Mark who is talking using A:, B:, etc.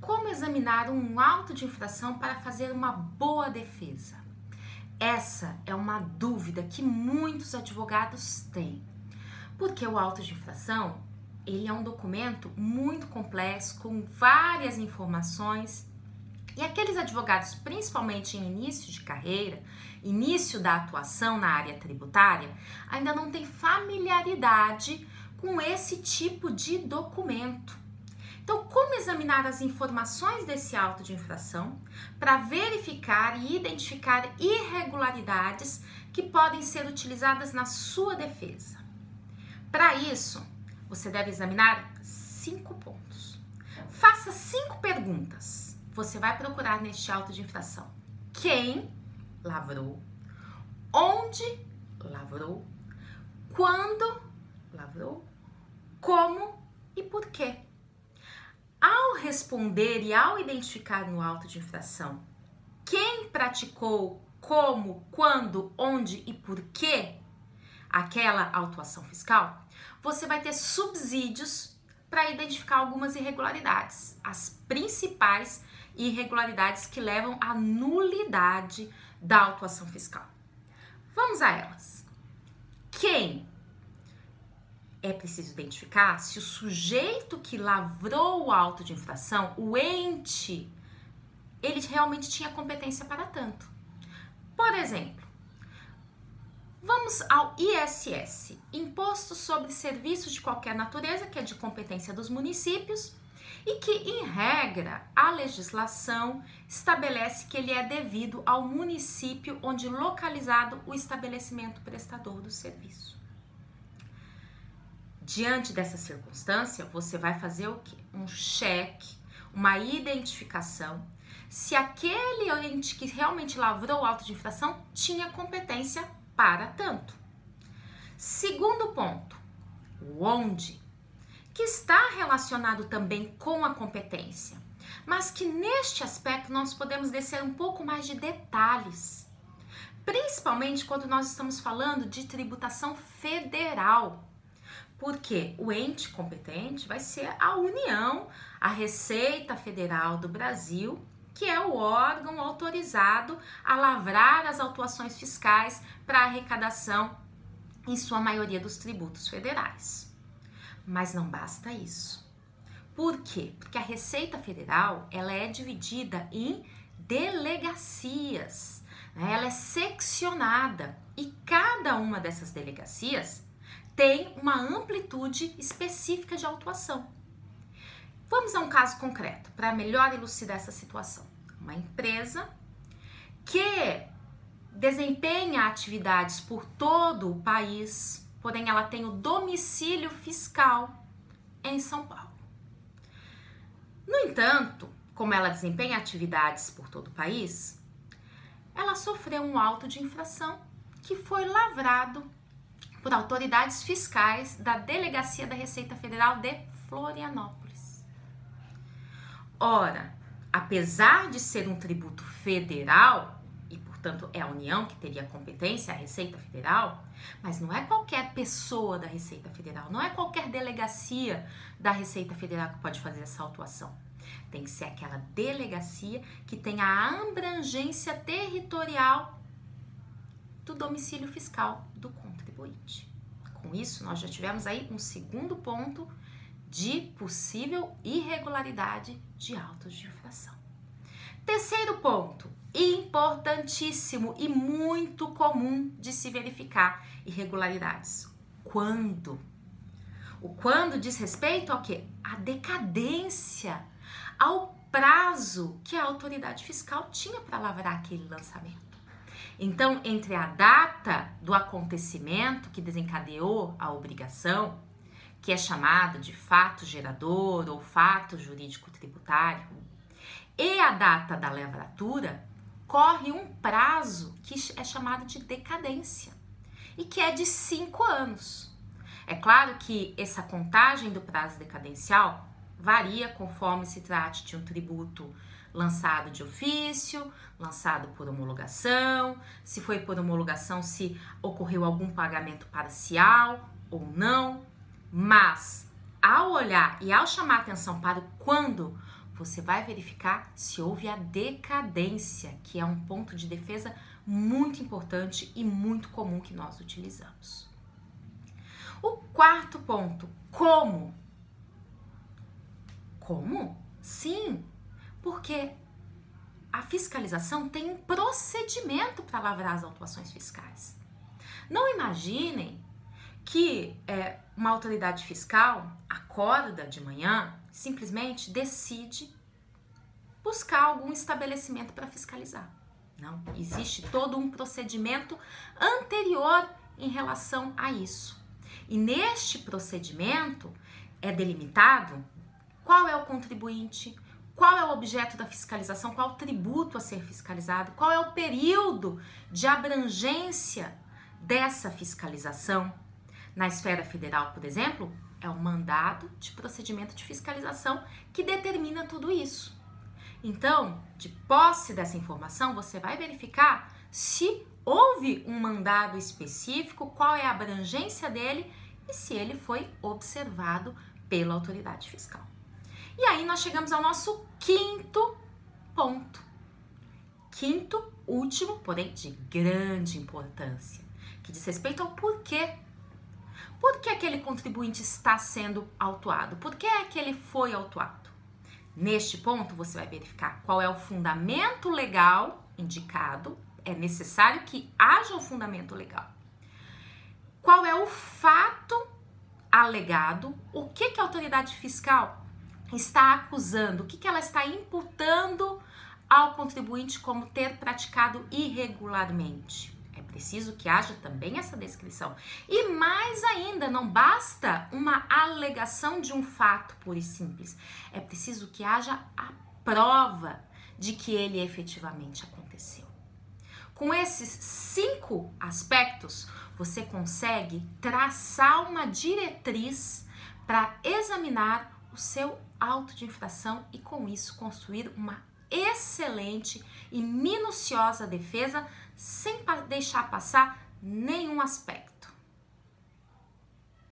A: Como examinar um auto de infração para fazer uma boa defesa? Essa é uma dúvida que muitos advogados têm, porque o auto de infração, ele é um documento muito complexo, com várias informações, e aqueles advogados, principalmente em início de carreira, início da atuação na área tributária, ainda não têm familiaridade com esse tipo de documento. Então, como examinar as informações desse auto de infração para verificar e identificar irregularidades que podem ser utilizadas na sua defesa? Para isso, você deve examinar 5 pontos. Faça 5 perguntas. Você vai procurar neste auto de infração: quem lavrou, onde lavrou, quando lavrou, como e por quê. Ao responder e ao identificar no auto de infração quem praticou, como, quando, onde e por quê aquela autuação fiscal, você vai ter subsídios para identificar algumas irregularidades, as principais irregularidades que levam à nulidade da autuação fiscal. Vamos a elas. Quem? É preciso identificar se o sujeito que lavrou o auto de infração, o ente, ele realmente tinha competência para tanto. Por exemplo, vamos ao ISS, Imposto sobre Serviços de Qualquer Natureza, que é de competência dos municípios e que, em regra, a legislação estabelece que ele é devido ao município onde localizado o estabelecimento prestador do serviço. Diante dessa circunstância, você vai fazer o quê? Um cheque, uma identificação, se aquele ente que realmente lavrou o auto de infração tinha competência para tanto. Segundo ponto, o onde, que está relacionado também com a competência, mas que neste aspecto nós podemos descer um pouco mais de detalhes, principalmente quando nós estamos falando de tributação federal. Porque o ente competente vai ser a União, a Receita Federal do Brasil, que é o órgão autorizado a lavrar as autuações fiscais para arrecadação, em sua maioria, dos tributos federais. Mas não basta isso. Por quê? Porque a Receita Federal, ela é dividida em delegacias, né? Ela é seccionada e cada uma dessas delegacias tem uma amplitude específica de autuação. Vamos a um caso concreto para melhor elucidar essa situação. Uma empresa que desempenha atividades por todo o país, porém ela tem o domicílio fiscal em São Paulo. No entanto, como ela desempenha atividades por todo o país, ela sofreu um auto de infração que foi lavrado por autoridades fiscais da Delegacia da Receita Federal de Florianópolis. Ora, apesar de ser um tributo federal, e portanto é a União que teria competência, a Receita Federal, mas não é qualquer pessoa da Receita Federal, não é qualquer delegacia da Receita Federal que pode fazer essa autuação. Tem que ser aquela delegacia que tenha a abrangência territorial do domicílio fiscal do contribuinte. Com isso, nós já tivemos aí um segundo ponto de possível irregularidade de autos de infração. Terceiro ponto, importantíssimo e muito comum de se verificar irregularidades. Quando? O quando diz respeito ao quê? A decadência, ao prazo que a autoridade fiscal tinha para lavrar aquele lançamento. Então, entre a data do acontecimento que desencadeou a obrigação, que é chamado de fato gerador ou fato jurídico tributário, e a data da lavratura, corre um prazo que é chamado de decadência e que é de 5 anos. É claro que essa contagem do prazo decadencial varia conforme se trate de um tributo lançado de ofício, lançado por homologação, se foi por homologação, se ocorreu algum pagamento parcial ou não, mas ao olhar e ao chamar atenção para o quando você vai verificar se houve a decadência, que é um ponto de defesa muito importante e muito comum que nós utilizamos. O quarto ponto, como? Como? Sim, porque a fiscalização tem um procedimento para lavrar as autuações fiscais. Não imaginem que uma autoridade fiscal acorda de manhã, simplesmente decide buscar algum estabelecimento para fiscalizar. Não, existe todo um procedimento anterior em relação a isso. E neste procedimento é delimitado qual é o contribuinte, qual é o objeto da fiscalização, qual é o tributo a ser fiscalizado, qual é o período de abrangência dessa fiscalização. Na esfera federal, por exemplo, é o mandado de procedimento de fiscalização que determina tudo isso. Então, de posse dessa informação, você vai verificar se houve um mandado específico, qual é a abrangência dele e se ele foi observado pela autoridade fiscal. E aí nós chegamos ao nosso quinto ponto. Quinto, último, porém de grande importância, que diz respeito ao porquê. Por que aquele contribuinte está sendo autuado? Por que é que ele foi autuado? Neste ponto, você vai verificar qual é o fundamento legal indicado. É necessário que haja o fundamento legal. Qual é o fato alegado? O que a autoridade fiscal está acusando? O que ela está imputando ao contribuinte como ter praticado irregularmente? É preciso que haja também essa descrição. E mais ainda, não basta uma alegação de um fato puro e simples. É preciso que haja a prova de que ele efetivamente aconteceu. Com esses 5 aspectos, você consegue traçar uma diretriz para examinar o seu auto de infração e, com isso, construir uma excelente e minuciosa defesa sem deixar passar nenhum aspecto.